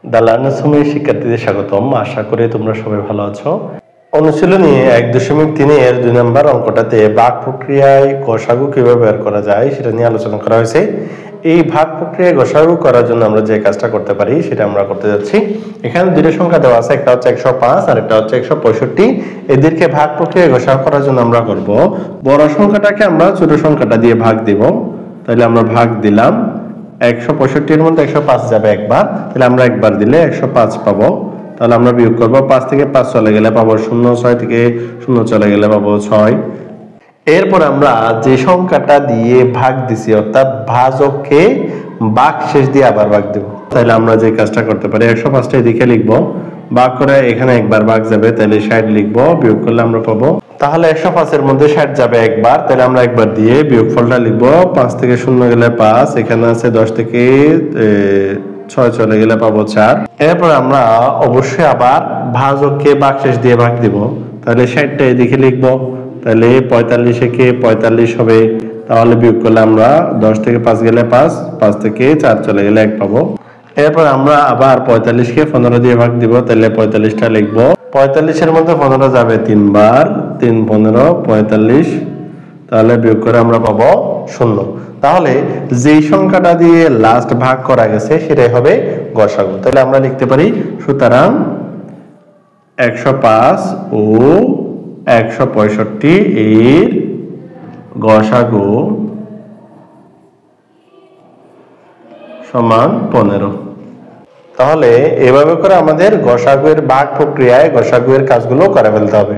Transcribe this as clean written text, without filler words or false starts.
The learners হোমে শিক্ষার্থীদের স্বাগতম। আশা করি তোমরা সবাই ভালো আছো। অনুশীলনী 1.3 এর 2 নম্বর অঙ্কটাতে ভাগ প্রক্রিয়ায় গসাগু কিভাবে বের করা যায় সেটা নিয়ে আলোচনা করা হয়েছে। এই ভাগ প্রক্রিয়ায় গসাগু করার জন্য আমরা যে কাজটা করতে পারি সেটা আমরা করতে যাচ্ছি। এখানে দুটো সংখ্যা দেওয়া আছে, একটা হচ্ছে 105 আর একটা হচ্ছে 165। এদেরকে ভাগ প্রক্রিয়ায় গসাগু করার জন্য আমরা করব বড় সংখ্যাটাকে আমরা ছোট সংখ্যাটা দিয়ে ভাগ দিব। তাহলে আমরা ভাগ দিলাম, 165 এর মধ্যে 105 যাবে একবার, তাহলে আমরা একবার দিলে 105 পাবো। তাহলে আমরা বিয়োগ করব, 5 থেকে 5 চলে গেলে পাবো 0, 6 থেকে 0 চলে গেলে পাবো 6। এরপর আমরা যে সংখ্যাটা দিয়ে ভাগ দিছি অর্থাৎ ভাজককে ভাগশেষ দিয়ে আবার ভাগ দেব। তাহলে আমরা যে কাজটা করতে পারি, 105টা এদিকে লিখবো, ভাগ করে এখানে একবার ভাগ যাবে, তাহলে 60 লিখবো, বিয়োগ করলে আমরা পাবো। তাহলে 105 এর মধ্যে 60 যাবে একবার, তাহলে আমরা একবার দিয়ে বিয়োগফলটা লিখবো। 5 থেকে 0 গেলে 5, এখানে আছে 10 থেকে 6 চলে গেলে পাবো 4। এরপর আমরা অবশ্যই আবার ভাজককে ভাগশেষ দিয়ে ভাগ দিব। তাহলে 60টা এদিকে লিখবো, তাহলে 45 কে 45 হবে। তাহলে বিয়োগ করলে আমরা 10 থেকে 5 গেলে 5, 5 থেকে 4 চলে গেলে 1 পাবো। এরপর আমরা আবার 45 কে 15 দিয়ে ভাগ দিব, তাহলে 45টা লিখবো। 45 এর মধ্যে 15 যাবে 3 বার, 3 15 45, তাহলে বিয়োগ করে আমরা পাবো 0। তাহলে যেই সংখ্যাটা দিয়ে লাস্ট ভাগ করা গেছে সেটাই হবে গসাগু। তাহলে আমরা লিখতে পারি, সুতরাং 105 ও 165 এর গসাগু সমান 15। তাহলে এভাবে করে আমাদের গসাগুয়ের ভাগ প্রক্রিয়ায় গসাগুয়ের কাজগুলো করে ফেলতে হবে।